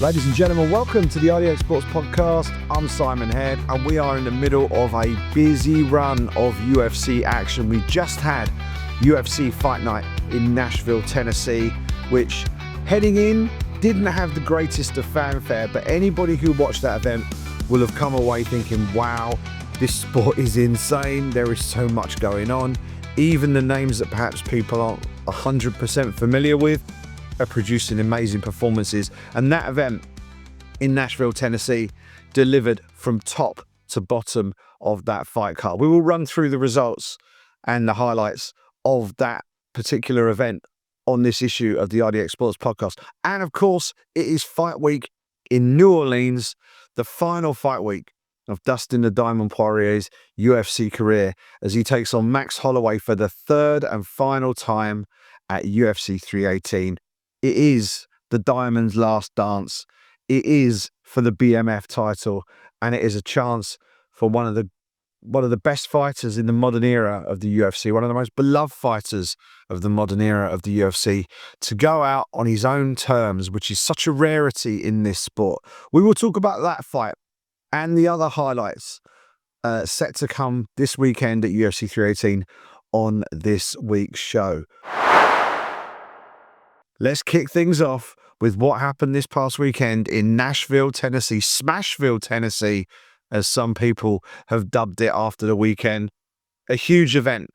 Ladies and gentlemen, welcome to the RDX Sports Podcast. I'm Simon Head, and we are in the middle of a busy run of UFC action. We just had UFC Fight Night in Nashville, Tennessee, which heading in didn't have the greatest of fanfare, but anybody who watched that event will have come away thinking, wow, this sport is insane. There is so much going on. Even the names that perhaps people aren't 100% familiar with are producing amazing performances, and that event in Nashville, Tennessee delivered from top to bottom of that fight card. We will run through the results and the highlights of that particular event on this issue of the RDX Sports Podcast. And of course, it is fight week in New Orleans, the final fight week of Dustin the Diamond Poirier's UFC career, as he takes on Max Holloway for the third and final time at UFC 318. It is the Diamond's last dance. It is for the BMF title, and it is a chance for one of the best fighters in the modern era of the UFC, one of the most beloved fighters of the modern era of the UFC, to go out on his own terms, which is such a rarity in this sport. We will talk about that fight and the other highlights set to come this weekend at UFC 318 on this week's show. Let's kick things off with what happened this past weekend in Nashville, Tennessee, Smashville, Tennessee, as some people have dubbed it after the weekend. A huge event,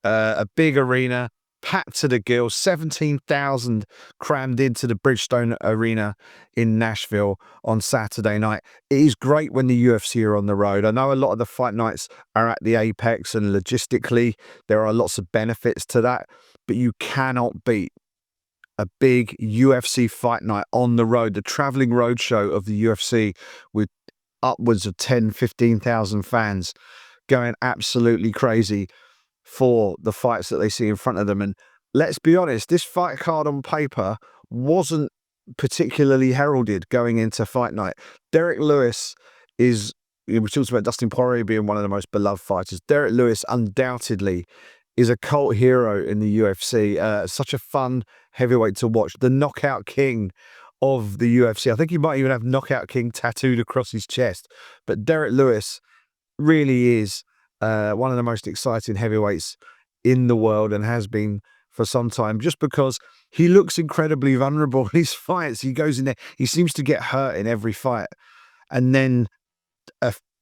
a big arena, packed to the gills, 17,000 crammed into the Bridgestone Arena in Nashville on Saturday night. It is great when the UFC are on the road. I know a lot of the fight nights are at the Apex, and logistically there are lots of benefits to that, but you cannot beat a big UFC fight night on the road, the traveling roadshow of the UFC, with upwards of 10, 15,000 fans going absolutely crazy for the fights that they see in front of them. And let's be honest, this fight card on paper wasn't particularly heralded going into fight night. Derrick Lewis is, we talked about Dustin Poirier being one of the most beloved fighters. Derrick Lewis undoubtedly is a cult hero in the UFC. Such a fun heavyweight to watch. The knockout king of the UFC. I think he might even have knockout king tattooed across his chest. But Derrick Lewis really is one of the most exciting heavyweights in the world, and has been for some time, just because he looks incredibly vulnerable in his fights. He goes in there, he seems to get hurt in every fight, and then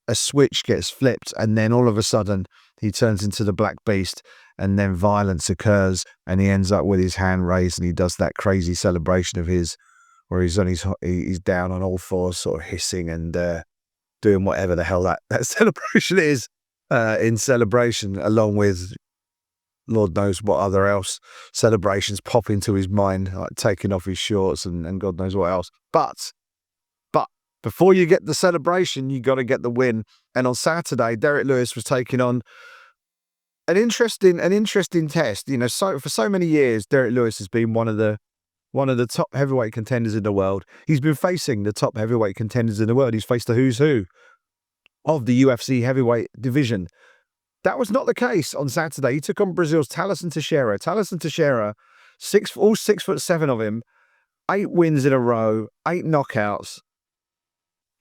a switch gets flipped, and then all of a sudden he turns into the Black Beast, and then violence occurs, and he ends up with his hand raised, and he does that crazy celebration of his, where he's down on all fours, sort of hissing and doing whatever the hell that celebration is in celebration, along with Lord knows what other else celebrations pop into his mind, like taking off his shorts and God knows what else. But before you get the celebration, you got to get the win. And on Saturday, Derrick Lewis was taking on an interesting test. You know, so for so many years, Derrick Lewis has been one of the top heavyweight contenders in the world. He's been facing the top heavyweight contenders in the world. He's faced the who's who of the UFC heavyweight division. That was not the case on Saturday. He took on Brazil's Tallison Teixeira. Tallison Teixeira, all 6'7" of him, 8 wins in a row, 8 knockouts.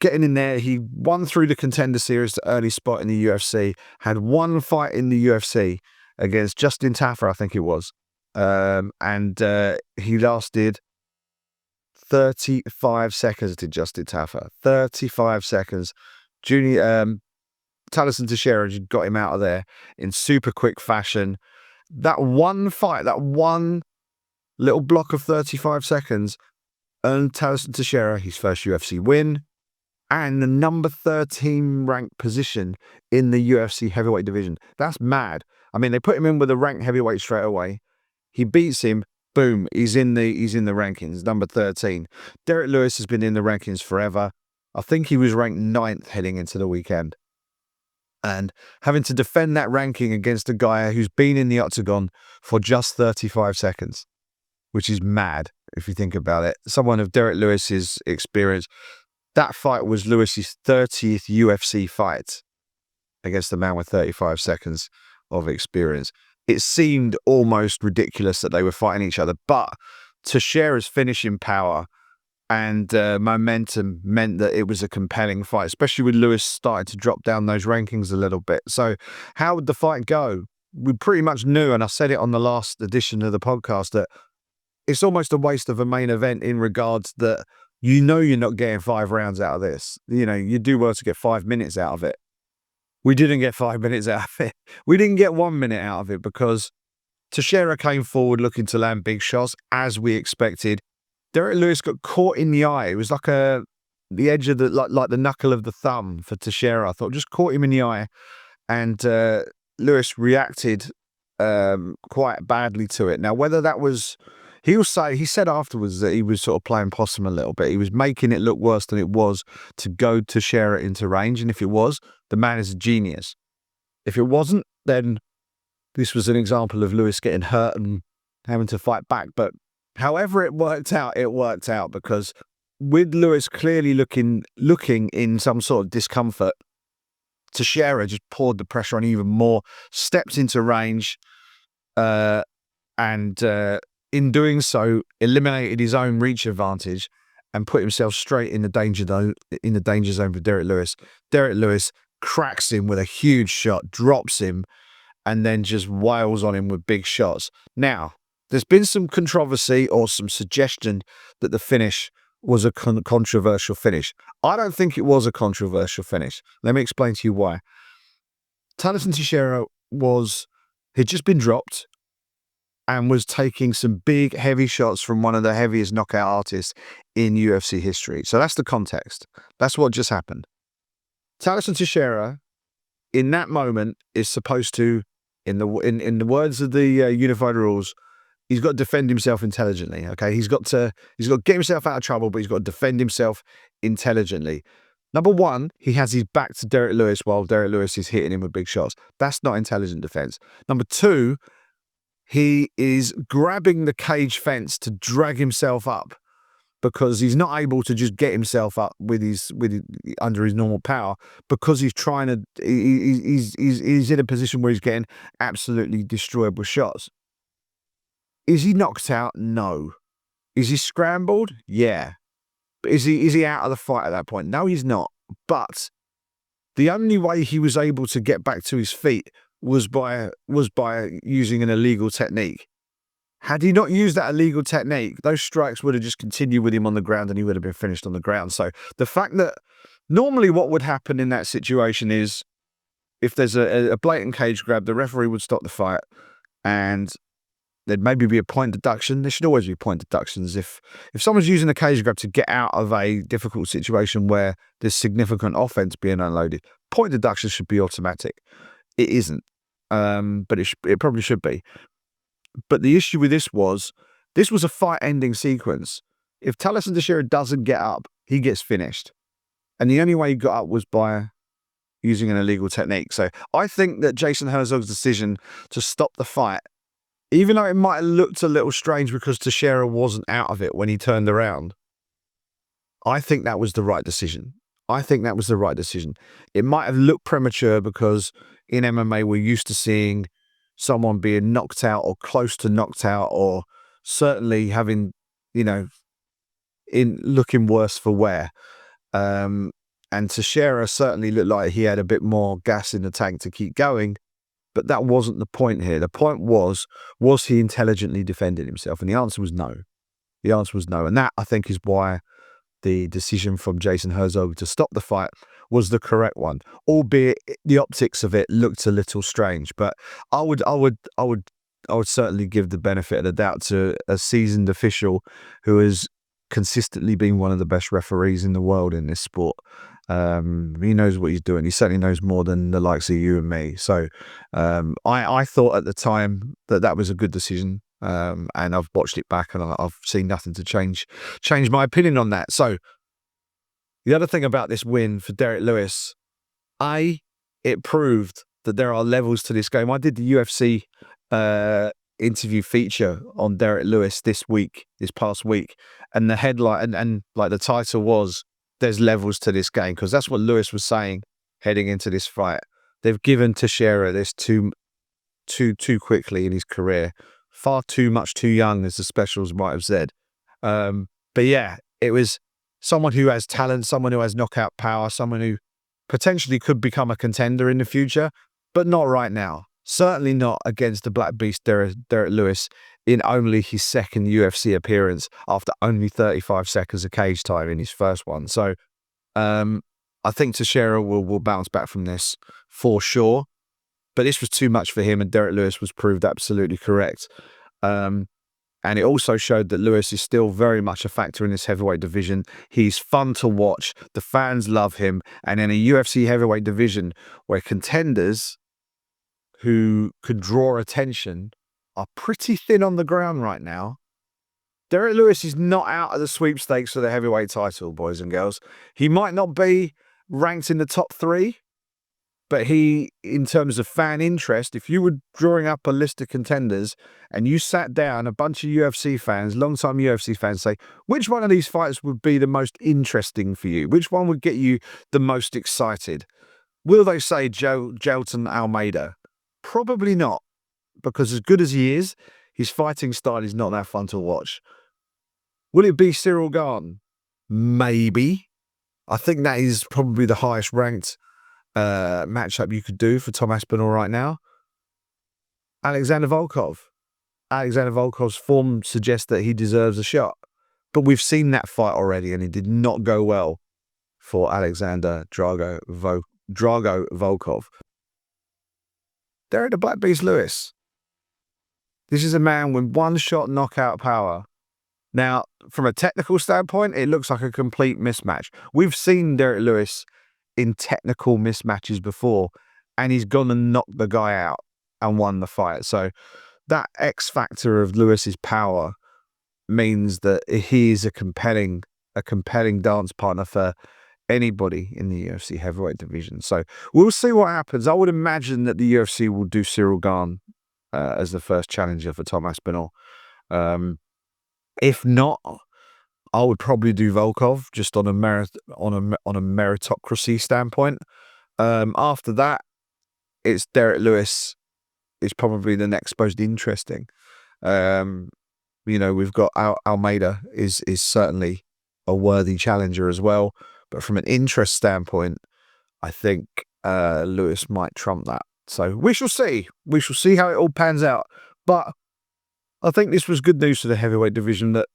Getting in there, he won through the Contender Series, the early spot in the UFC, had one fight in the UFC against Justin Tafa, I think it was. And he lasted 35 seconds to Justin Tafa. 35 seconds. Tallison Teixeira got him out of there in super quick fashion. That one fight, that one little block of 35 seconds, earned Tallison Teixeira his first UFC win and the number 13 ranked position in the UFC heavyweight division. That's mad. I mean, they put him in with a ranked heavyweight straight away. He beats him, boom, he's in the rankings, number 13. Derrick Lewis has been in the rankings forever. I think he was ranked 9th heading into the weekend. And having to defend that ranking against a guy who's been in the Octagon for just 35 seconds, which is mad if you think about it. Someone of Derrick Lewis's experience, that fight was Lewis's 30th UFC fight against a man with 35 seconds of experience. It seemed almost ridiculous that they were fighting each other, but Teixeira's finishing power and momentum meant that it was a compelling fight, especially with Lewis starting to drop down those rankings a little bit. So how would the fight go? We pretty much knew, and I said it on the last edition of the podcast, that it's almost a waste of a main event in regards that you're not getting 5 rounds out of this. You do well to get 5 minutes out of it. We didn't get 5 minutes out of it. We didn't get 1 minute out of it because Teixeira came forward looking to land big shots, as we expected. Derrick Lewis got caught in the eye. It was like the edge of like the knuckle of the thumb for Teixeira. I thought just caught him in the eye, and Lewis reacted quite badly to it. Now, whether that was, he said afterwards that he was sort of playing possum a little bit. He was making it look worse than it was to go Teixeira into range, and if it was, the man is a genius. If it wasn't, then this was an example of Lewis getting hurt and having to fight back. But however it worked out because with Lewis clearly looking in some sort of discomfort, Teixeira just poured the pressure on even more, stepped into range, and in doing so, eliminated his own reach advantage and put himself straight in the danger zone for Derrick Lewis. Derrick Lewis cracks him with a huge shot, drops him, and then just wails on him with big shots. Now, there's been some controversy or some suggestion that the finish was a controversial finish. I don't think it was a controversial finish. Let me explain to you why. Tallison Teixeira had just been dropped and was taking some big, heavy shots from one of the heaviest knockout artists in UFC history. So that's the context. That's what just happened. Tallison Teixeira, in that moment, is supposed to, in the words of the unified rules, he's got to defend himself intelligently. Okay, he's got to get himself out of trouble, but he's got to defend himself intelligently. Number one, he has his back to Derrick Lewis while Derrick Lewis is hitting him with big shots. That's not intelligent defense. Number two, he is grabbing the cage fence to drag himself up because he's not able to just get himself up under his normal power because he's trying to. He's in a position where he's getting absolutely destroyed with shots. Is he knocked out? No. Is he scrambled? Yeah. But is he out of the fight at that point? No, he's not. But the only way he was able to get back to his feet was by using an illegal technique. Had he not used that illegal technique, those strikes would have just continued with him on the ground and he would have been finished on the ground. So the fact that normally what would happen in that situation is if there's a blatant cage grab, the referee would stop the fight and there'd maybe be a point deduction. There should always be point deductions. If someone's using a cage grab to get out of a difficult situation where there's significant offense being unloaded, point deduction should be automatic. It isn't, but it probably should be. But the issue with this was a fight-ending sequence. If Tallison Teixeira doesn't get up, he gets finished. And the only way he got up was by using an illegal technique. So I think that Jason Herzog's decision to stop the fight, even though it might have looked a little strange because Teixeira wasn't out of it when he turned around, I think that was the right decision. It might have looked premature because in MMA we're used to seeing someone being knocked out or close to knocked out or certainly having, looking worse for wear. And Teixeira certainly looked like he had a bit more gas in the tank to keep going. But that wasn't the point here. The point was he intelligently defending himself? And the answer was no. And that, I think, is why the decision from Jason Herzog to stop the fight was the correct one, albeit the optics of it looked a little strange. But I would certainly give the benefit of the doubt to a seasoned official who has consistently been one of the best referees in the world in this sport. He knows what he's doing. He certainly knows more than the likes of you and me. So I thought at the time that was a good decision. And I've watched it back and I've seen nothing to change my opinion on that. So the other thing about this win for Derrick Lewis, it proved that there are levels to this game. I did the UFC interview feature on Derrick Lewis this past week, and the headline and like the title was "There's levels to this game," because that's what Lewis was saying heading into this fight. They've given Teixeira this too quickly in his career. Far too much too young, as the specials might have said. But yeah, It was someone who has talent, someone who has knockout power, someone who potentially could become a contender in the future, but not right now. Certainly not against the Black Beast, Derrick Lewis, in only his second UFC appearance after only 35 seconds of cage time in his first one. So I think Teixeira will bounce back from this for sure. But this was too much for him, and Derrick Lewis was proved absolutely correct. And it also showed that Lewis is still very much a factor in this heavyweight division. He's fun to watch. The fans love him. And in a UFC heavyweight division where contenders who could draw attention are pretty thin on the ground right now, Derrick Lewis is not out of the sweepstakes for the heavyweight title, boys and girls. He might not be ranked in the top 3, but he, in terms of fan interest, if you were drawing up a list of contenders and you sat down, a bunch of UFC fans, long-time UFC fans, say, which one of these fights would be the most interesting for you? Which one would get you the most excited? Will they say Jailton Almeida? Probably not, because as good as he is, his fighting style is not that fun to watch. Will it be Cyril Gane? Maybe. I think that is probably the highest ranked matchup you could do for Tom Aspinall right now. Alexander Volkov. Alexander Volkov's form suggests that he deserves a shot. But we've seen that fight already, and it did not go well for Alexander Drago Volkov. Derrick the Black Beast Lewis. This is a man with one-shot knockout power. Now, from a technical standpoint, it looks like a complete mismatch. We've seen Derrick Lewis in technical mismatches before, and he's gone and knocked the guy out and won the fight. So that X factor of Lewis's power means that he is a compelling dance partner for anybody in the UFC heavyweight division. So we'll see what happens. I would imagine that the UFC will do Cyril Gane as the first challenger for Tom Aspinall. If not, I would probably do Volkov just on a meritocracy standpoint. After that, it's Derrick Lewis is probably the next most interesting. We've got Almeida is certainly a worthy challenger as well. But from an interest standpoint, I think Lewis might trump that. So we shall see. We shall see how it all pans out. But I think this was good news for the heavyweight division that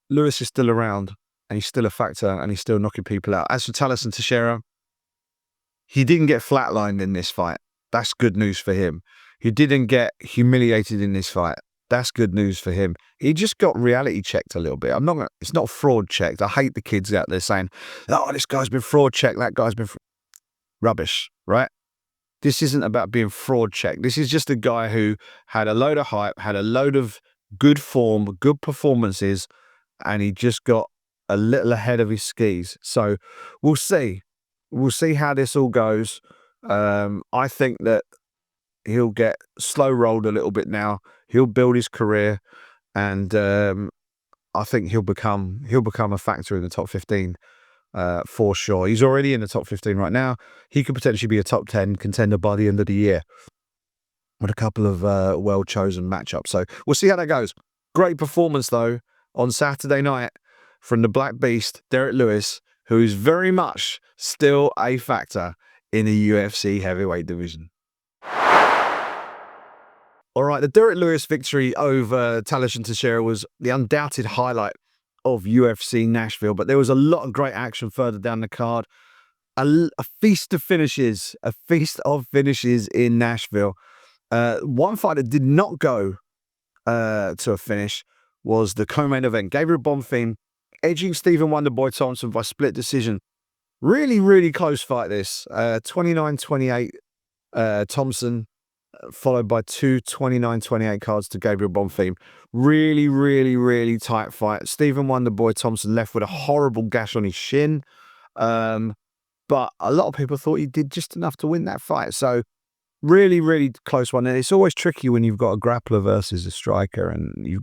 Lewis is still around and he's still a factor and he's still knocking people out. As for Tallison Teixeira, he didn't get flatlined in this fight. That's good news for him. He didn't get humiliated in this fight. That's good news for him. He just got reality checked a little bit. It's not fraud checked. I hate the kids out there saying, oh, this guy's been fraud checked, that guy's been rubbish, right? This isn't about being fraud checked. This is just a guy who had a load of hype, had a load of good form, good performances, and he just got a little ahead of his skis. So we'll see. We'll see how this all goes. I think that he'll get slow rolled a little bit now. He'll build his career, and I think he'll become a factor in the top 15 for sure. He's already in the top 15 right now. He could potentially be a top 10 contender by the end of the year with a couple of well-chosen matchups. So we'll see how that goes. Great performance, though, on Saturday night from the Black Beast, Derrick Lewis, who is very much still a factor in the UFC heavyweight division. All right, the Derrick Lewis victory over Tallison Teixeira was the undoubted highlight of UFC Nashville, but there was a lot of great action further down the card. A feast of finishes in Nashville. One fight that did not go to a finish was the co-main event. Gabriel Bonfim edging Stephen Wonderboy Thompson by split decision. Really, really close fight this. 29-28 Thompson, followed by two 29-28 cards to Gabriel Bonfim. Really, really, really tight fight. Stephen Wonderboy Thompson left with a horrible gash on his shin. But a lot of people thought he did just enough to win that fight. So really, really close one. And it's always tricky when you've got a grappler versus a striker and you're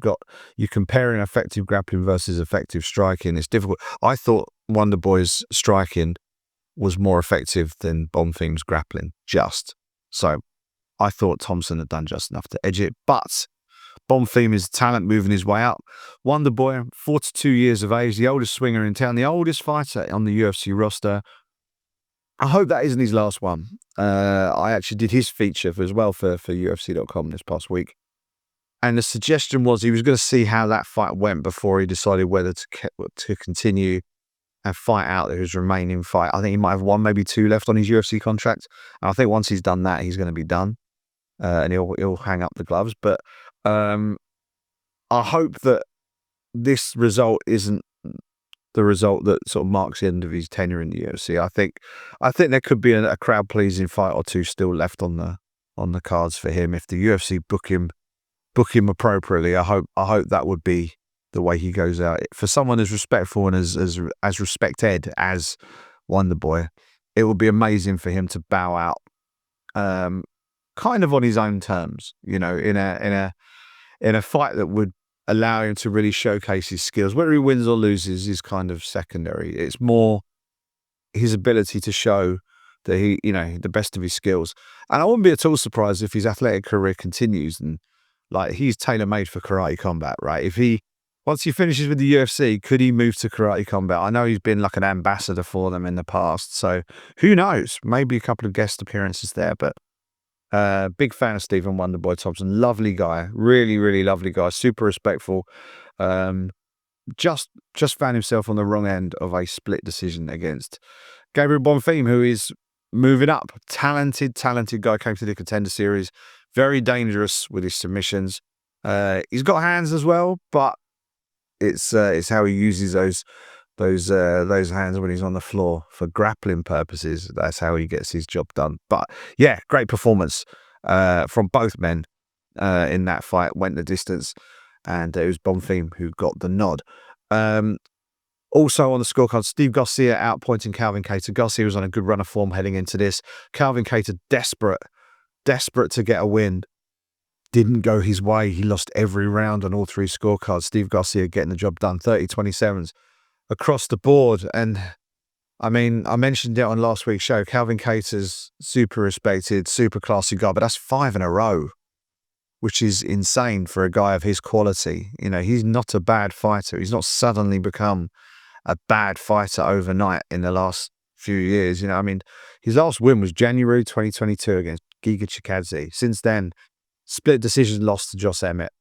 comparing effective grappling versus effective striking. It's difficult. I thought Wonderboy's striking was more effective than Bonfim's grappling, just. So I thought Thompson had done just enough to edge it. But Bonfim is talent moving his way up. Wonder Boy, 42 years of age, the oldest swinger in town, the oldest fighter on the UFC roster. I hope that isn't his last one. I actually did his feature as well for UFC.com this past week. And the suggestion was he was going to see how that fight went before he decided whether to continue and fight out his remaining fight. I think he might have one, maybe two left on his UFC contract. And I think once he's done that, he's going to be done. And he'll hang up the gloves. But I hope that this result isn't the result that sort of marks the end of his tenure in the UFC. I think there could be a crowd pleasing fight or two still left on the cards for him if the UFC book him appropriately. I hope that would be the way he goes out. For someone as respectful and as respected as Wonder Boy, it would be amazing for him to bow out, kind of on his own terms. In a fight that would allow him to really showcase his skills. Whether he wins or loses is kind of secondary. It's more his ability to show that he, the best of his skills. And I wouldn't be at all surprised if his athletic career continues and he's tailor-made for karate combat, right? Once he finishes with the UFC, could he move to karate combat? I know he's been like an ambassador for them in the past, so who knows? Maybe a couple of guest appearances there, but big fan of Stephen Wonderboy Thompson. Lovely guy, really, really lovely guy, super respectful. Just found himself on the wrong end of a split decision against Gabriel Bonfim, who is moving up. Talented guy, came to the Contender Series. Very dangerous with his submissions. He's got hands as well, but it's how he uses those hands when he's on the floor for grappling purposes. That's how he gets his job done. But yeah, great performance from both men in that fight. Went the distance, and it was Bonfim who got the nod. Also on the scorecard, Steve Garcia outpointing Calvin Kattar. Garcia was on a good run of form heading into this. Calvin Kattar desperate to get a win. Didn't go his way. He lost every round on all three scorecards. Steve Garcia getting the job done. 30-27s across the board. And I mean, I mentioned it on last week's show. Calvin Kattar's super respected, super classy guy, but that's 5 in a row, which is insane for a guy of his quality. He's not a bad fighter. He's not suddenly become a bad fighter overnight in the last few years. His last win was January 2022 against Giga Chikadze. Since then, split decision loss to Josh Emmett,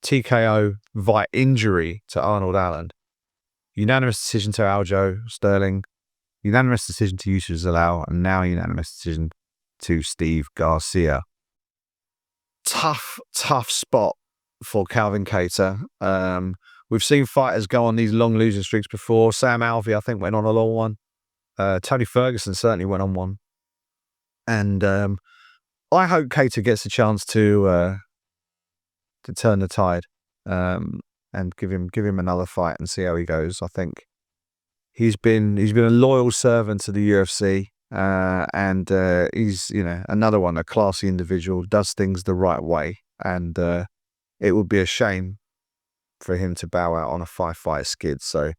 TKO via injury to Arnold Allen, unanimous decision to Aljo Sterling, unanimous decision to Yusuf Zalal, and now unanimous decision to Steve Garcia. Tough spot for Calvin Kattar. We've seen fighters go on these long losing streaks before. Sam Alvey, I think, went on a long one. Tony Ferguson certainly went on one. And I hope Kattar gets a chance to turn the tide and give him another fight and see how he goes. I think he's been a loyal servant to the UFC, and he's another one, a classy individual, does things the right way, and it would be a shame for him to bow out on a 5-fight skid. So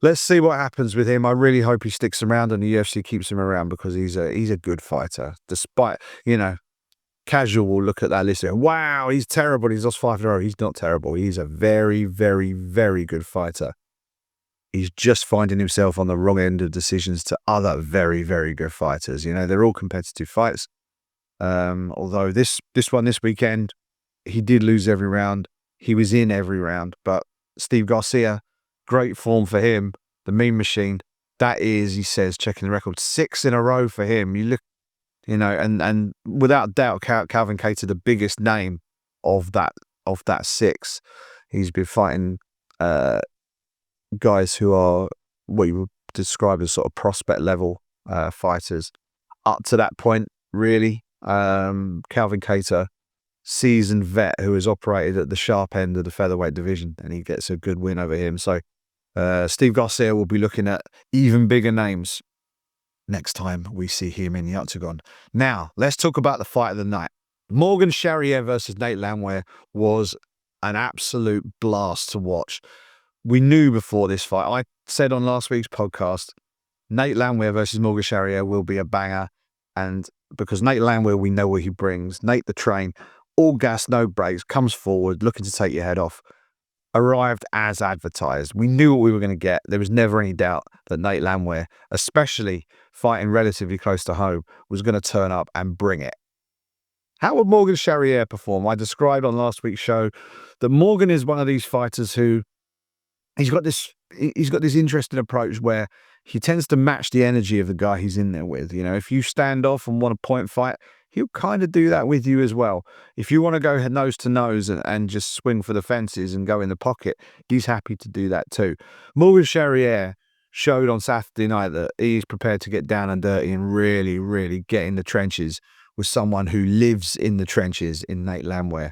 let's see what happens with him. I really hope he sticks around and the UFC keeps him around, because he's a good fighter. Despite, casual will look at that list and go, wow, he's terrible. He's lost 5 in a row. He's not terrible. He's a very, very, very good fighter. He's just finding himself on the wrong end of decisions to other very, very good fighters. They're all competitive fights. Although this one this weekend, he did lose every round. He was in every round, but Steve Garcia, great form for him. The Mean Machine, that is, he says, checking the record, 6 in a row for him. You look, and without doubt, Calvin Kattar, the biggest name of that 6. He's been fighting guys who are what you would describe as sort of prospect level fighters up to that point, really. Calvin Kattar, seasoned vet who has operated at the sharp end of the featherweight division, and he gets a good win over him. So Steve Garcia will be looking at even bigger names next time we see him in the Octagon. Now, let's talk about the fight of the night. Morgan Charrier versus Nate Landwehr was an absolute blast to watch. We knew before this fight, I said on last week's podcast, Nate Landwehr versus Morgan Charrier will be a banger. And because Nate Landwehr, we know what he brings. Nate the Train, all gas, no brakes, comes forward, looking to take your head off. Arrived as advertised. We knew what we were going to get. There was never any doubt that Nate Landwehr, especially fighting relatively close to home, was going to turn up and bring it. How would Morgan Charrier perform? I described on last week's show that Morgan is one of these fighters who he's got this interesting approach where he tends to match the energy of the guy he's in there with. You know, if you stand off and want a point fight, he'll kind of do that with you as well. If you want to go nose to nose and just swing for the fences and go in the pocket, he's happy to do that too. Morgan Charrier showed on Saturday night that he's prepared to get down and dirty and really, really get in the trenches with someone who lives in the trenches in Nate Landwehr.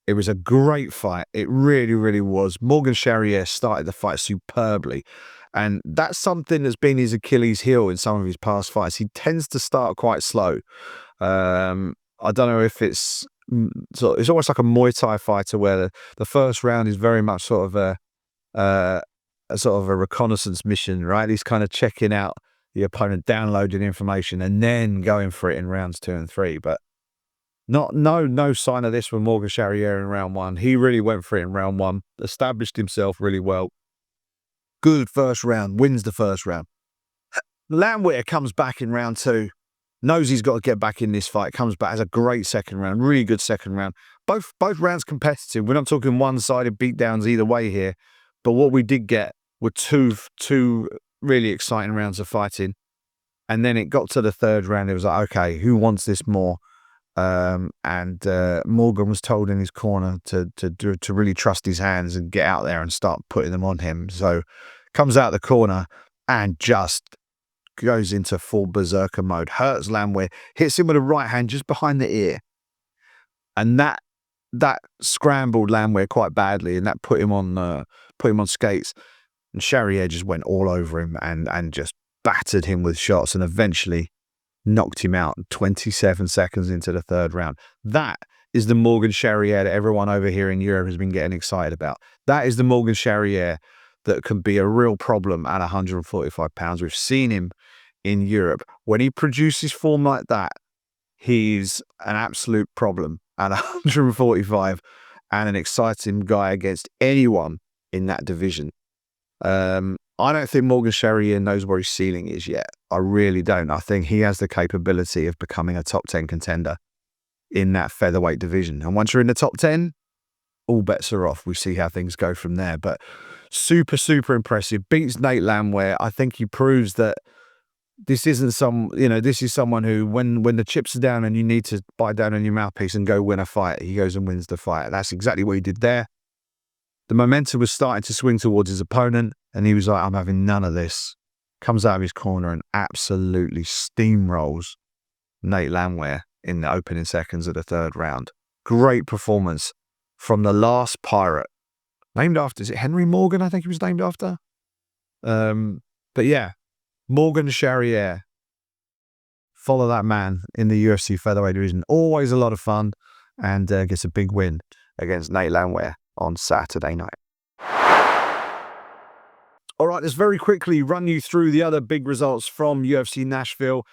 It was a great fight. It really, really was. Morgan Charrier started the fight superbly. And that's something that's been his Achilles heel in some of his past fights. He tends to start quite slow. I don't know if it's almost like a Muay Thai fighter where the first round is very much sort of a reconnaissance mission, right? He's kind of checking out the opponent, downloading information, and then going for it in rounds 2 and 3. But no sign of this from Morgan Charrier in round 1. He really went for it in round 1, established himself really well. Good first round, wins the first round. Landwehr comes back in round 2, knows he's got to get back in this fight, comes back, has a great second round, really good second round. Both rounds competitive. We're not talking one-sided beatdowns either way here, but what we did get were two really exciting rounds of fighting. And then it got to the third round. It was like, okay, who wants this more? Morgan was told in his corner to really trust his hands and get out there and start putting them on him. So comes out the corner and just goes into full berserker mode. Hurts Landwehr, hits him with a right hand just behind the ear, and that scrambled Landwehr quite badly, and that put him on skates. And Charrier just went all over him and just battered him with shots, and eventually knocked him out 27 seconds into the third round. That is the Morgan Charrier that everyone over here in Europe has been getting excited about. That is the Morgan Charrier that can be a real problem at 145 pounds. We've seen him in Europe. When he produces form like that, he's an absolute problem at 145 and an exciting guy against anyone in that division. I don't think Morgan Charrier knows where his ceiling is yet. I really don't. I think he has the capability of becoming a top 10 contender in that featherweight division. And once you're in the top 10, all bets are off. We see how things go from there. But super, super impressive. Beats Nate Landwehr. I think he proves that this isn't this is someone who, when the chips are down and you need to bite down on your mouthpiece and go win a fight, he goes and wins the fight. That's exactly what he did there. The momentum was starting to swing towards his opponent, and he was like, I'm having none of this. Comes out of his corner and absolutely steamrolls Nate Landwehr in the opening seconds of the third round. Great performance from the last pirate. Named after, is it Henry Morgan, I think he was named after? But yeah, Morgan Charrier. Follow that man in the UFC featherweight division. Always a lot of fun, and gets a big win against Nate Landwehr on Saturday night. All right, let's very quickly run you through the other big results from UFC Nashville.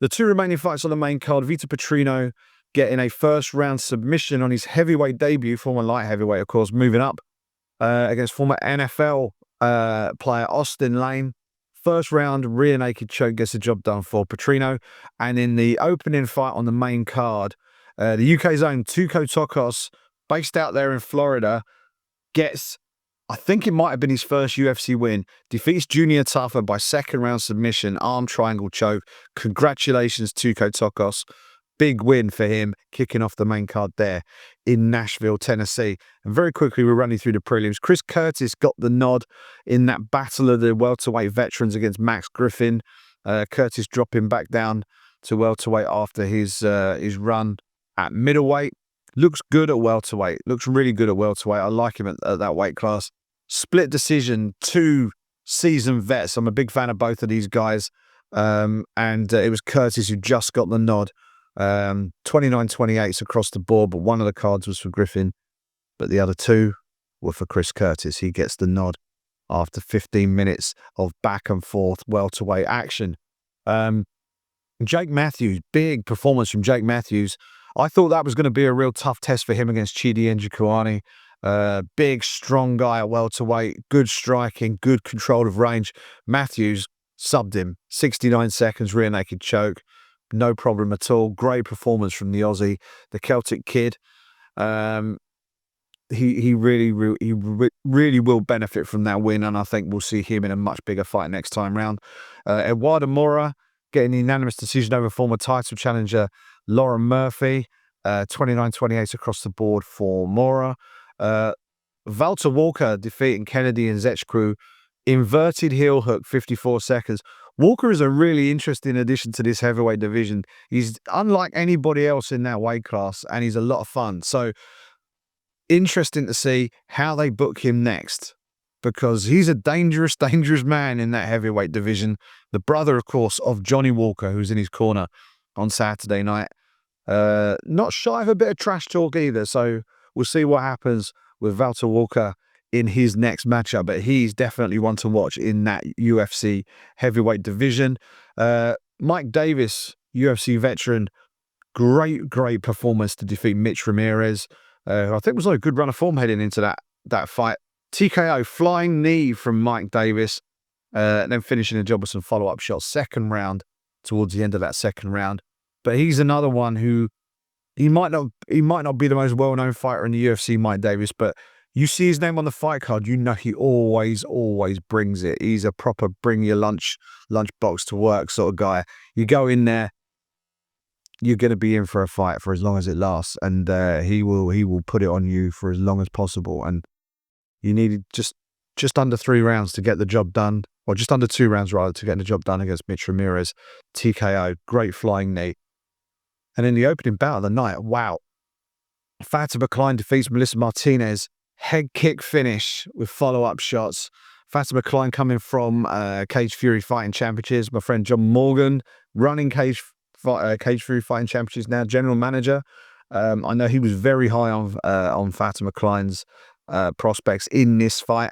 The 2 remaining fights on the main card, Vitor Petrino getting a first-round submission on his heavyweight debut, former light heavyweight, of course, moving up against former NFL player Austin Lane. First round, rear naked choke gets the job done for Petrino. And in the opening fight on the main card, the UK's own Tuco Tokos, based out there in Florida, gets, I think it might have been his first UFC win, defeats Junior Taffa by second round submission, arm triangle choke. Congratulations, Tuco Tokos. Big win for him, kicking off the main card there in Nashville, Tennessee. And very quickly, we're running through the prelims. Chris Curtis got the nod in that battle of the welterweight veterans against Max Griffin. Curtis dropping back down to welterweight after his run at middleweight. Looks good at welterweight. Looks really good at welterweight. I like him at that weight class. Split decision, 2 seasoned vets. I'm a big fan of both of these guys. It was Curtis who just got the nod. 29-28s across the board, but one of the cards was for Griffin, but the other 2 were for Chris Curtis. He gets the nod after 15 minutes of back and forth welterweight action. Jake Matthews, big performance from Jake Matthews. I thought that was going to be a real tough test for him against Chidi Njokuani. Big, strong guy at welterweight, good striking, good control of range. Matthews subbed him, 69 seconds, rear naked choke. No problem at all. Great performance from the Aussie, the Celtic kid. Um, he really will benefit from that win, and I think we'll see him in a much bigger fight next time round. Eduardo Moura getting the unanimous decision over former title challenger Lauren Murphy, 29-28 across the board for Moura. Walter Walker defeating Kennedy and Zechkru, inverted heel hook, 54 seconds. Walker is a really interesting addition to this heavyweight division. He's unlike anybody else in that weight class, and he's a lot of fun. So interesting to see how they book him next, because he's a dangerous, dangerous man in that heavyweight division. The brother, of course, of Johnny Walker, who's in his corner on Saturday night. Not shy of a bit of trash talk either. So we'll see what happens with Walter Walker in his next matchup, but he's definitely one to watch in that UFC heavyweight division. Mike Davis, UFC veteran, great performance to defeat Mitch Ramirez. I think it was like a good run of form heading into that fight. TKO, flying knee from Mike Davis, and then finishing the job with some follow-up shots. Second round, towards the end of that second round. But he's another one who he might not be the most well-known fighter in the UFC, Mike Davis, but you see his name on the fight card, you know he always brings it. He's a proper bring your lunch box to work sort of guy. You go in there, you're going to be in for a fight for as long as it lasts, and he will put it on you for as long as possible. And you needed just under 3 rounds to get the job done, or just under 2 rounds rather, to get the job done against Mitch Ramirez. TKO, great flying knee. And in the opening bout of the night, wow, Fatima Klein defeats Melissa Martinez, head kick finish with follow-up shots. Fatima Klein coming from Cage Fury Fighting Championships. My friend John Morgan running Cage Fury Fighting Championships now, general manager. I know he was very high on Fatima Klein's prospects in this fight,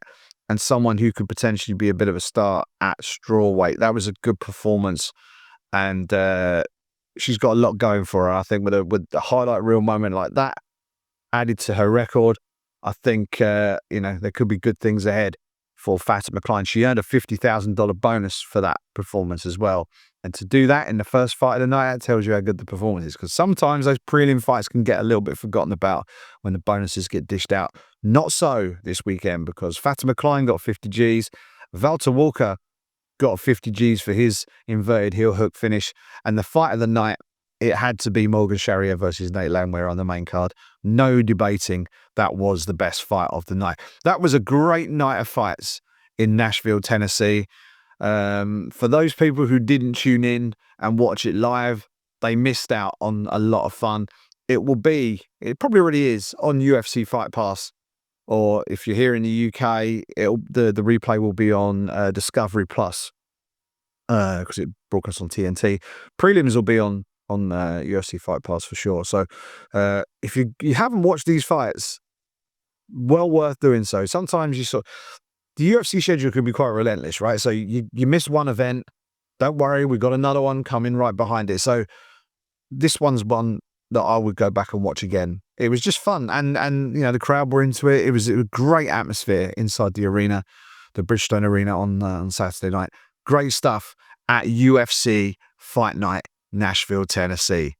and someone who could potentially be a bit of a star at strawweight. That was a good performance, and she's got a lot going for her. I think with a highlight reel moment like that added to her record, I think there could be good things ahead for Fatima Klein. She earned a $50,000 bonus for that performance as well. And to do that in the first fight of the night, that tells you how good the performance is. Because sometimes those prelim fights can get a little bit forgotten about when the bonuses get dished out. Not so this weekend, because Fatima Klein got 50 Gs. Walter Walker got 50 Gs for his inverted heel hook finish. And the fight of the night, it had to be Morgan Charrier versus Nate Landwehr on the main card. No debating. That was the best fight of the night. That was a great night of fights in Nashville, Tennessee. For those people who didn't tune in and watch it live, they missed out on a lot of fun. It probably already is on UFC Fight Pass, or if you're here in the UK, the replay will be on Discovery Plus, because it broadcasts on TNT. Prelims will be on UFC Fight Pass for sure. So if you haven't watched these fights, well worth doing so. Sometimes the UFC schedule can be quite relentless, right? So you miss one event, don't worry, we've got another one coming right behind it. So this one's one that I would go back and watch again. It was just fun, and the crowd were into it. It was a great atmosphere inside the arena, the Bridgestone Arena on Saturday night. Great stuff at UFC Fight Night, Nashville, Tennessee.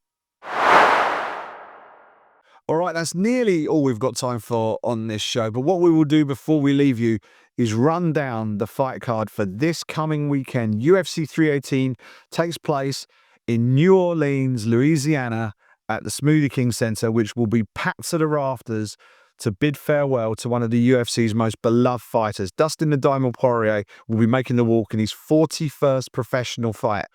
All right, that's nearly all we've got time for on this show. But what we will do before we leave you is run down the fight card for this coming weekend. UFC 318 takes place in New Orleans, Louisiana, at the Smoothie King Center, which will be packed to the rafters to bid farewell to one of the UFC's most beloved fighters. Dustin "The Diamond" Poirier will be making the walk in his 41st professional fight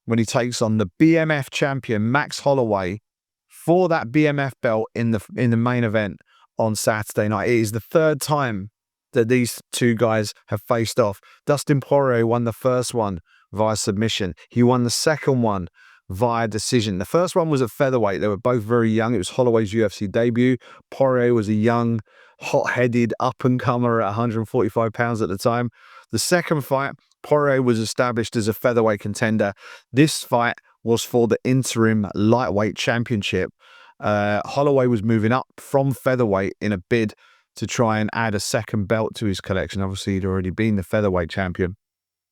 when he takes on the BMF champion Max Holloway for that BMF belt in the main event on Saturday night. It is the third time that these two guys have faced off. Dustin Poirier won the first one via submission. He won the second one via decision. The first one was at featherweight. They were both very young. It was Holloway's UFC debut. Poirier was a young, hot-headed up-and-comer at 145 pounds at the time. The second fight, Poirier was established as a featherweight contender. This fight was for the interim lightweight championship. Holloway was moving up from featherweight in a bid to try and add a second belt to his collection. Obviously, he'd already been the featherweight champion.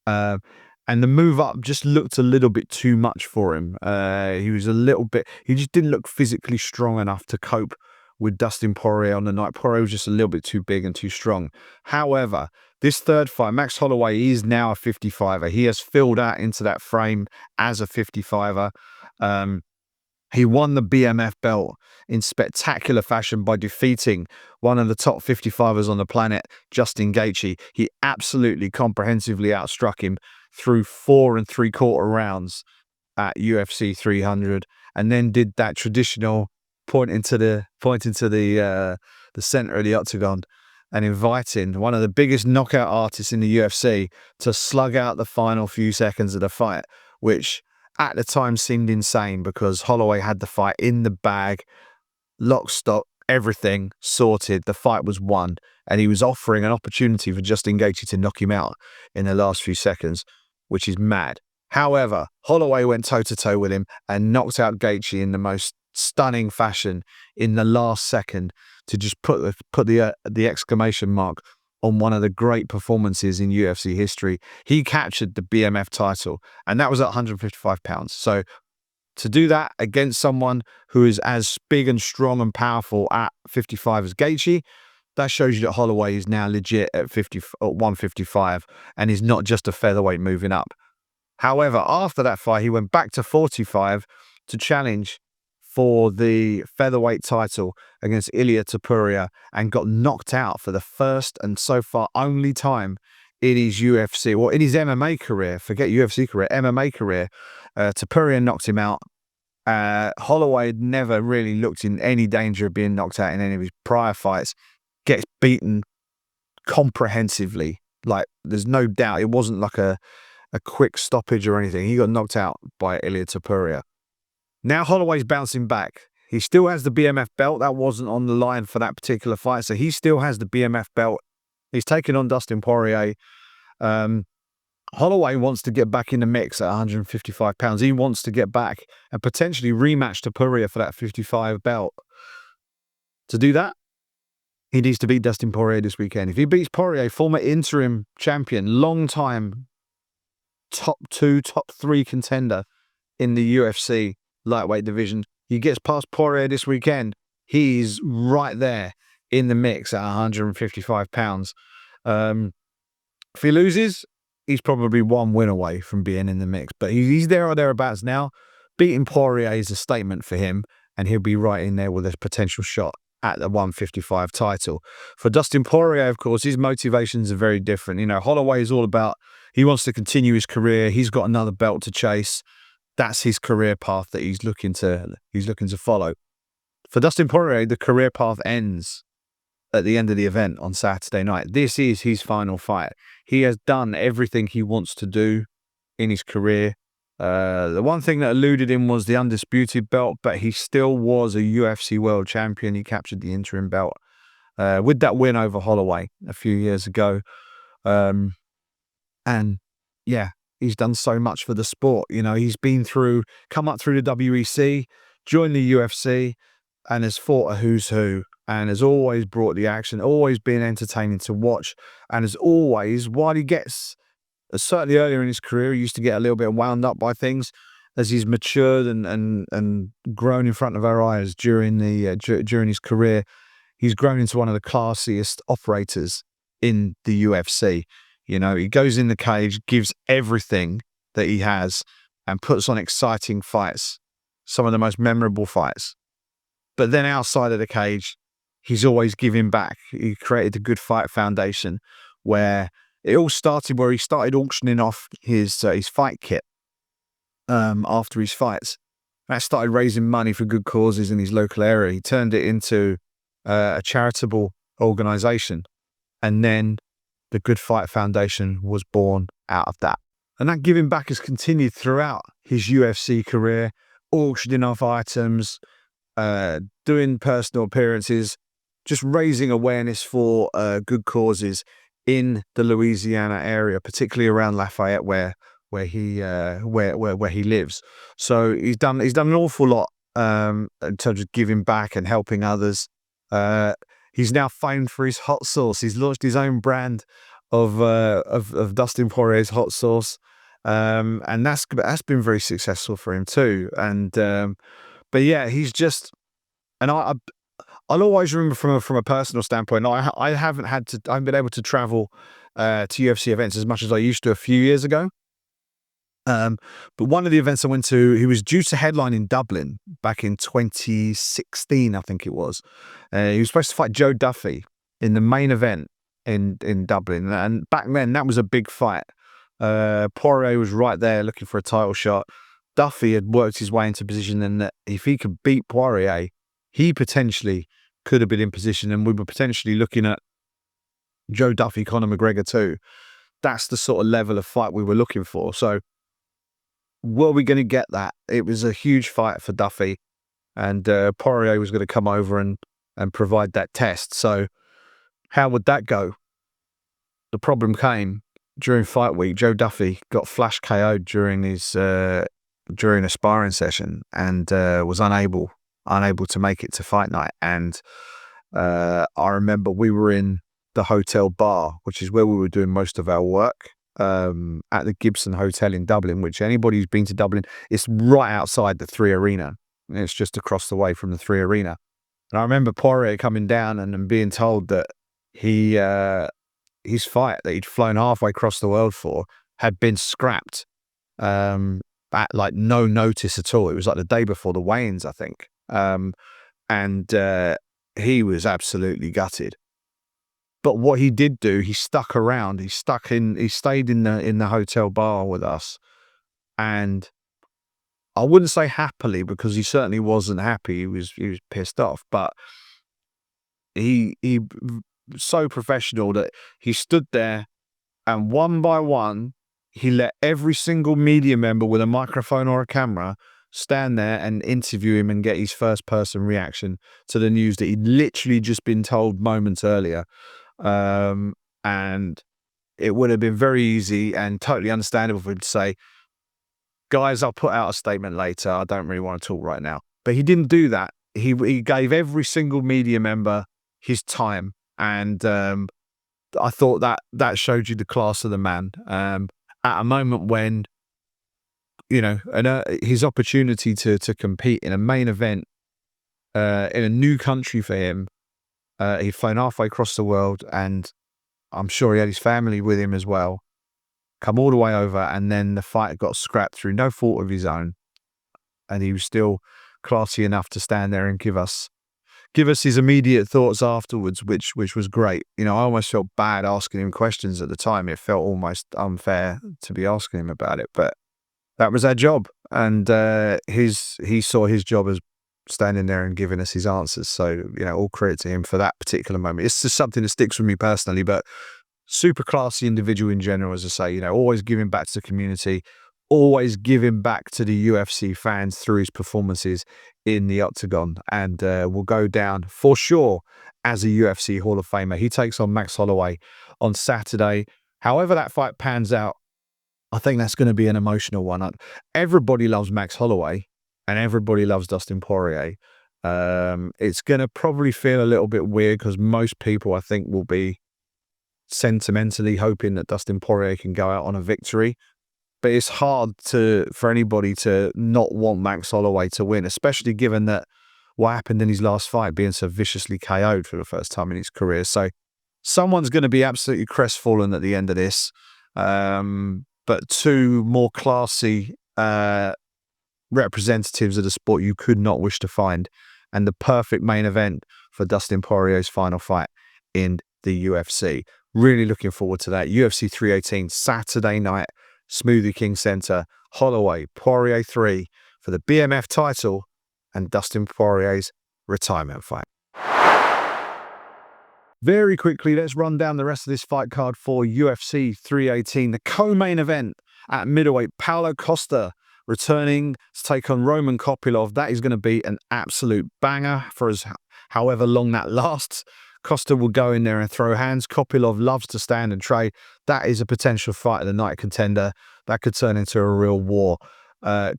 And the move up just looked a little bit too much for him. He just didn't look physically strong enough to cope with Dustin Poirier on the night. Poirier was just a little bit too big and too strong. However, this third fight, Max Holloway is now a 55er. He has filled out into that frame as a 55er. He won the BMF belt in spectacular fashion by defeating one of the top 55ers on the planet, Justin Gaethje. He absolutely comprehensively outstruck him through 4 3/4 rounds at UFC 300, and then did that traditional pointing to the center of the octagon and inviting one of the biggest knockout artists in the UFC to slug out the final few seconds of the fight, which at the time seemed insane because Holloway had the fight in the bag, lock, stock, everything sorted. The fight was won, and he was offering an opportunity for Justin Gaethje to knock him out in the last few seconds, which is mad. However, Holloway went toe-to-toe with him and knocked out Gaethje in the most stunning fashion in the last second to just put the exclamation mark on one of the great performances in UFC history. He captured the BMF title, and that was at 155 pounds. So to do that against someone who is as big and strong and powerful at 55 as Gaethje, that shows you that Holloway is now legit at 155 and is not just a featherweight moving up. However, after that fight, he went back to 45 to challenge for the featherweight title against Ilia Topuria and got knocked out for the first and so far only time in his UFC, or in his MMA career, forget UFC career, MMA career. Topuria knocked him out. Holloway had never really looked in any danger of being knocked out in any of his prior fights. Gets beaten comprehensively. Like, there's no doubt. It wasn't like a quick stoppage or anything. He got knocked out by Ilia Topuria. Now Holloway's bouncing back. He still has the BMF belt. That wasn't on the line for that particular fight, so he still has the BMF belt. He's taken on Dustin Poirier. Holloway wants to get back in the mix at 155 pounds. He wants to get back and potentially rematch Topuria for that 55 belt. To do that, he needs to beat Dustin Poirier this weekend. If he beats Poirier, former interim champion, long-time top 2, top 3 contender in the UFC lightweight division, he gets past Poirier this weekend, he's right there in the mix at 155 pounds. If he loses, he's probably one win away from being in the mix, but he's there or thereabouts now. Beating Poirier is a statement for him, and he'll be right in there with a potential shot at the 155 title. For Dustin Poirier, of course, his motivations are very different. You know, Holloway is all about, he wants to continue his career. He's got another belt to chase. That's his career path that he's looking to follow. For Dustin Poirier, the career path ends at the end of the event on Saturday night. This is his final fight. He has done everything he wants to do in his career. The one thing that eluded him was the undisputed belt, but he still was a UFC world champion. He captured the interim belt with that win over Holloway a few years ago. And yeah, he's done so much for the sport. You know, he's come up through the WEC, joined the UFC, and has fought a who's who, and has always brought the action, always been entertaining to watch, and has always, while he gets, certainly earlier in his career, he used to get a little bit wound up by things. As he's matured and grown in front of our eyes during his career, he's grown into one of the classiest operators in the UFC. You know, he goes in the cage, gives everything that he has, and puts on exciting fights, some of the most memorable fights. But then outside of the cage, he's always giving back. He created the Good Fight Foundation, where it all started, where he started auctioning off his fight kit after his fights. That started raising money for good causes in his local area. He turned it into a charitable organization, and then the Good Fight Foundation was born out of that. And that giving back has continued throughout his UFC career, auctioning off items, doing personal appearances, just raising awareness for good causes in the Louisiana area, particularly around Lafayette, where he lives. So he's done an awful lot in terms of giving back and helping others. He's now famed for his hot sauce. He's launched his own brand of Dustin Poirier's hot sauce, and that's been very successful for him too. And but yeah, he's just, and I'll always remember from a personal standpoint. I haven't been able to travel to UFC events as much as I used to a few years ago. But one of the events I went to, he was due to headline in Dublin back in 2016, I think it was. He was supposed to fight Joe Duffy in the main event in Dublin, and back then that was a big fight. Poirier was right there looking for a title shot. Duffy had worked his way into position, and that if he could beat Poirier, he potentially could have been in position, and we were potentially looking at Joe Duffy, Conor McGregor too. That's the sort of level of fight we were looking for. So were we going to get that? It was a huge fight for Duffy, and Poirier was going to come over and provide that test. So how would that go? The problem came during fight week. Joe Duffy got flash KO'd during his during a sparring session, and was unable to make it to fight night. And I remember we were in the hotel bar, which is where we were doing most of our work, at the Gibson Hotel in Dublin, which anybody who's been to Dublin, it's right outside the Three Arena. It's just across the way from the Three Arena. And I remember Poirier coming down and being told that his fight that he'd flown halfway across the world for had been scrapped at like no notice at all. It was like the day before the weigh-ins, I think. And he was absolutely gutted. But what he did do, he stuck around. He stayed in the hotel bar with us, and I wouldn't say happily, because he certainly wasn't happy. He was pissed off, but he so professional that he stood there, and one by one, he let every single media member with a microphone or a camera stand there and interview him and get his first person reaction to the news that he'd literally just been told moments earlier. And it would have been very easy and totally understandable for him to say, guys, I'll put out a statement later. I don't really want to talk right now. But he didn't do that. He gave every single media member his time. And I thought that showed you the class of the man. At a moment when, his opportunity to compete in a main event in a new country for him, he'd flown halfway across the world, and I'm sure he had his family with him as well, come all the way over, and then the fight got scrapped through no fault of his own, and he was still classy enough to stand there and give us his immediate thoughts afterwards, which was great. I almost felt bad asking him questions at the time. It felt almost unfair to be asking him about it, but that was our job, and he saw his job as standing there and giving us his answers. So, all credit to him for that particular moment. It's just something that sticks with me personally, but super classy individual in general, as I say, always giving back to the community, always giving back to the UFC fans through his performances in the Octagon, and will go down for sure as a UFC Hall of Famer. He takes on Max Holloway on Saturday. However that fight pans out, I think that's going to be an emotional one. Everybody loves Max Holloway, and everybody loves Dustin Poirier. It's going to probably feel a little bit weird, because most people, I think, will be sentimentally hoping that Dustin Poirier can go out on a victory. But it's hard for anybody to not want Max Holloway to win, especially given that what happened in his last fight, being so viciously KO'd for the first time in his career. So someone's going to be absolutely crestfallen at the end of this. But two more classy representatives of the sport you could not wish to find, and the perfect main event for Dustin Poirier's final fight in the UFC. Really looking forward to that. UFC 318 Saturday night, Smoothie King Center. Holloway, Poirier 3 for the BMF title, and Dustin Poirier's retirement fight. Very quickly, let's run down the rest of this fight card for UFC 318. The co-main event at middleweight, Paulo Costa returning to take on Roman Kopylov. That is going to be an absolute banger for us, however long that lasts. Costa will go in there and throw hands. Kopylov loves to stand and trade. That is a potential fight of the night contender. That could turn into a real war.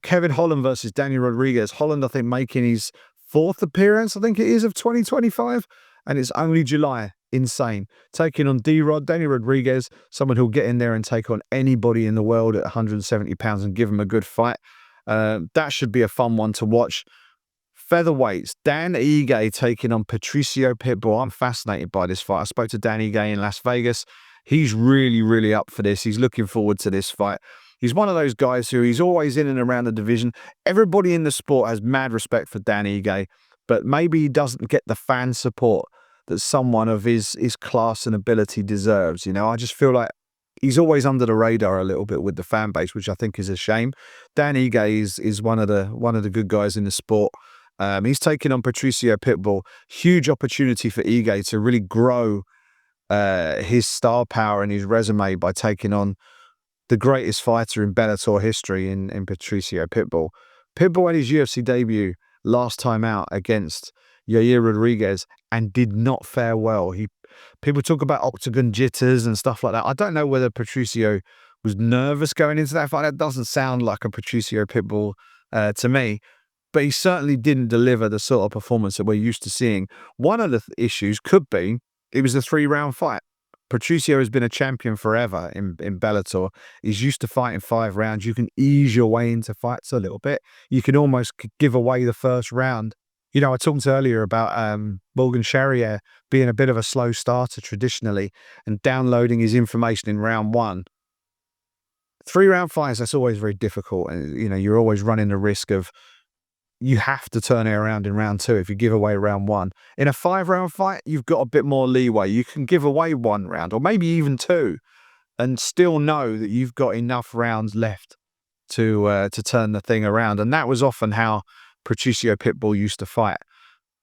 Kevin Holland versus Daniel Rodriguez. Holland, I think, making his 4th appearance, I think it is, of 2025. And it's only July. Insane. Taking on D-Rod, Daniel Rodriguez, someone who'll get in there and take on anybody in the world at 170 pounds and give him a good fight. That should be a fun one to watch. Featherweights, Dan Ige taking on Patricio Pitbull. I'm fascinated by this fight. I spoke to Dan Ige in Las Vegas. He's really, really up for this. He's looking forward to this fight. He's one of those guys who he's always in and around the division. Everybody in the sport has mad respect for Dan Ige, but maybe he doesn't get the fan support that someone of his class and ability deserves. You know, I just feel like he's always under the radar a little bit with the fan base, which I think is a shame. Dan Ige is one of the good guys in the sport. He's taking on Patricio Pitbull. Huge opportunity for Ige to really grow his star power and his resume by taking on the greatest fighter in Bellator history in Patricio Pitbull. Pitbull had his UFC debut last time out against Yair Rodriguez and did not fare well. People talk about Octagon jitters and stuff like that. I don't know whether Patricio was nervous going into that fight. That doesn't sound like a Patricio Pitbull to me. But he certainly didn't deliver the sort of performance that we're used to seeing. One of the issues could be it was a 3-round fight. Patricio has been a champion forever in Bellator. He's used to fighting 5 rounds. You can ease your way into fights a little bit. You can almost give away the first round. You know, I talked earlier about Morgan Charrier being a bit of a slow starter traditionally and downloading his information in round 1. 3-round fights, that's always very difficult. And, you know, you're always running the risk of you have to turn it around in round 2 if you give away round 1. In a 5-round fight, you've got a bit more leeway. You can give away 1 round or maybe even 2 and still know that you've got enough rounds left to turn the thing around. And that was often how Patricio Pitbull used to fight.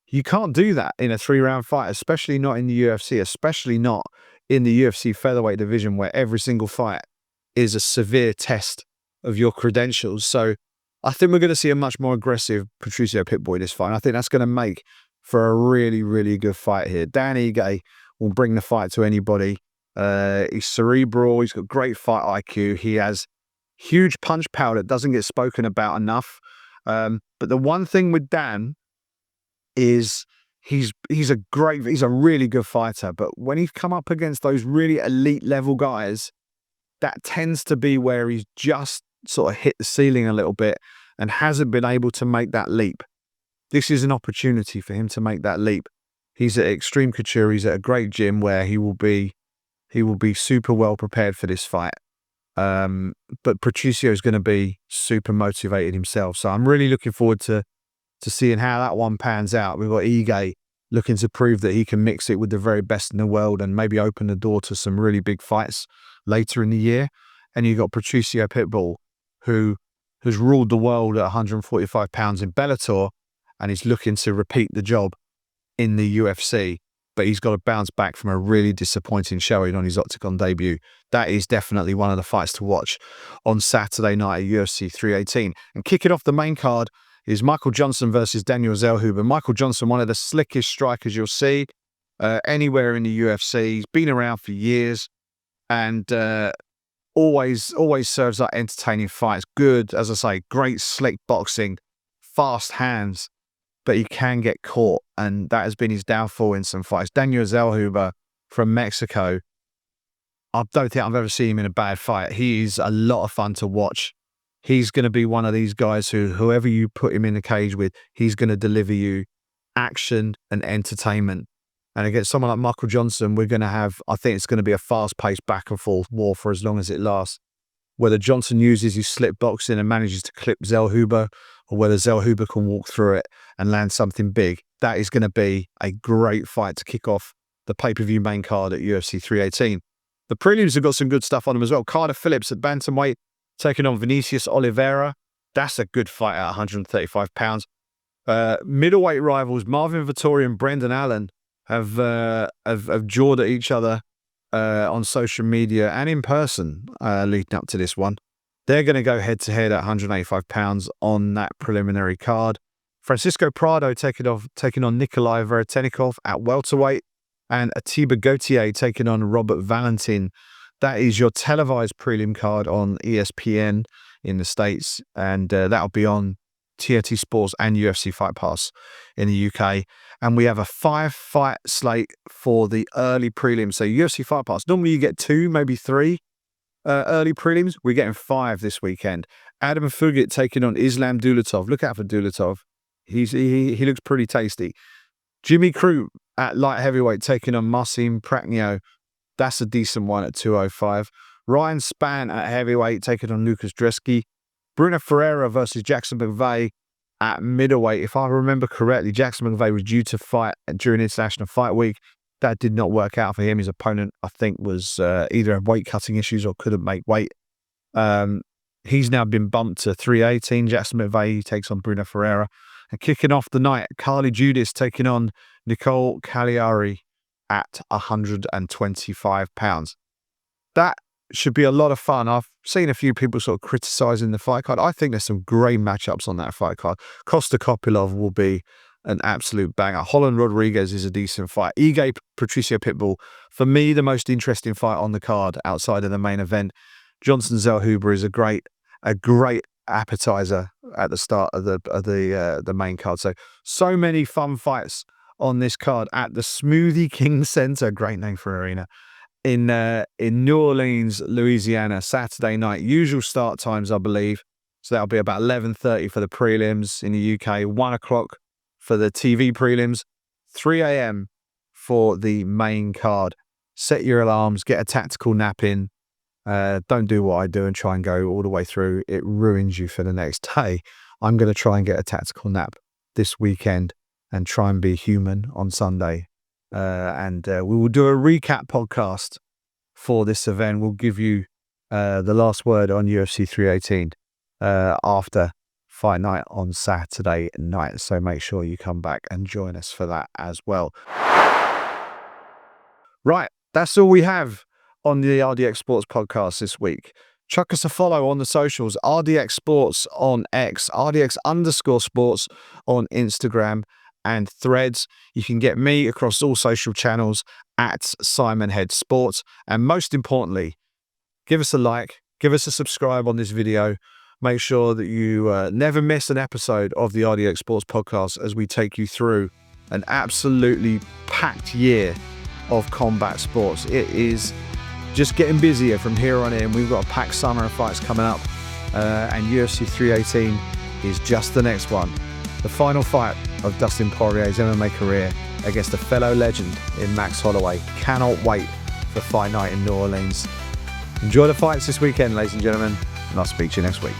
You can't do that in a 3-round fight, especially not in the UFC, especially not in the UFC featherweight division where every single fight is a severe test of your credentials. So I think we're going to see a much more aggressive Patricio Pitbull in this fight. And I think that's going to make for a really, really good fight here. Dan Ige will bring the fight to anybody. He's cerebral. He's got great fight IQ. He has huge punch power that doesn't get spoken about enough. But the one thing with Dan is he's a really good fighter. But when he's come up against those really elite level guys, that tends to be where he's just sort of hit the ceiling a little bit and hasn't been able to make that leap. This is an opportunity for him to make that leap. He's at Extreme Couture. He's at a great gym where he will be super well prepared for this fight. But Patricio is going to be super motivated himself. So I'm really looking forward to seeing how that one pans out. We've got Ige looking to prove that he can mix it with the very best in the world and maybe open the door to some really big fights later in the year. And you've got Patricio Pitbull, who has ruled the world at 145 pounds in Bellator and is looking to repeat the job in the UFC. But he's got to bounce back from a really disappointing showing on his Octagon debut. That is definitely one of the fights to watch on Saturday night at UFC 318. And kicking off the main card is Michael Johnson versus Daniel Zellhuber. Michael Johnson, one of the slickest strikers you'll see anywhere in the UFC. He's been around for years and always serves up entertaining fights. Good, as I say, great slick boxing, fast hands, but he can get caught, and that has been his downfall in some fights. Daniel Zellhuber from Mexico, I don't think I've ever seen him in a bad fight. He is a lot of fun to watch. He's going to be one of these guys who, whoever you put him in the cage with, he's going to deliver you action and entertainment. And against someone like Michael Johnson, we're going to have, I think it's going to be a fast-paced back-and-forth war for as long as it lasts. Whether Johnson uses his slip boxing and manages to clip Zellhuber, or whether Zellhuber can walk through it and land something big, that is going to be a great fight to kick off the pay-per-view main card at UFC 318. The prelims have got some good stuff on them as well. Carter Phillips at bantamweight taking on Vinicius Oliveira. That's a good fight at 135 pounds. Middleweight rivals Marvin Vettori and Brendan Allen have jawed at each other on social media and in person leading up to this one. They're going to go head-to-head at 185 pounds on that preliminary card. Francisco Prado taking on Nikolai Veretennikov at welterweight, and Atiba Gauthier taking on Robert Valentin. That is your televised prelim card on ESPN. in the States, and that'll be on TNT Sports and UFC Fight Pass in the UK. And we have a 5-fight slate for the early prelims. So UFC Fight Pass, normally you get 2, maybe 3 early prelims. We're getting 5 this weekend. Adam Fugit taking on Islam Dulatov. Look out for Dulatov. He looks pretty tasty. Jimmy Crute at light heavyweight taking on Marcin Prachnio. That's a decent one at 205. Ryan Spann at heavyweight taking on Lucas Dresky. Bruno Ferreira versus Jackson McVeigh at middleweight. If I remember correctly, Jackson McVeigh was due to fight during International Fight Week. That did not work out for him. His opponent, I think, was either had weight cutting issues or couldn't make weight. He's now been bumped to 318. Jackson McVeigh takes on Bruno Ferreira. And kicking off the night, Carly Judas taking on Nicole Cagliari at 125 pounds. That should be a lot of fun. I've seen a few people sort of criticising the fight card. I think there's some great matchups on that fight card. Costa Kopilov will be an absolute banger. Holland Rodriguez is a decent fight. Ige Patricio Pitbull, for me, the most interesting fight on the card outside of the main event. Johnson Zellhuber is a great appetizer at the start of the main card. So many fun fights on this card at the Smoothie King Center. Great name for an arena. In New Orleans, Louisiana, Saturday night. Usual start times, I believe. So that'll be about 11:30 for the prelims in the UK, 1 o'clock for the TV prelims, 3 a.m. for the main card. Set your alarms, get a tactical nap in. Don't do what I do and try and go all the way through. It ruins you for the next day. I'm going to try and get a tactical nap this weekend and try and be human on Sunday. And we will do a recap podcast for this event. We'll give you the last word on UFC 318 after fight night on Saturday night. So make sure you come back and join us for that as well. Right, that's all we have on the RDX Sports podcast this week. Chuck us a follow on the socials, RDX Sports on X, RDX_sports on Instagram and Threads. You can get me across all social channels at Simon Head Sports. And most importantly, give us a like, give us a subscribe on this video. Make sure that you never miss an episode of the RDX Sports podcast as we take you through an absolutely packed year of combat sports. It is just getting busier from here on in. We've got a packed summer of fights coming up, and UFC 318 is just the next one. The final fight of Dustin Poirier's MMA career against a fellow legend in Max Holloway. Cannot wait for fight night in New Orleans. Enjoy the fights this weekend, ladies and gentlemen, and I'll speak to you next week.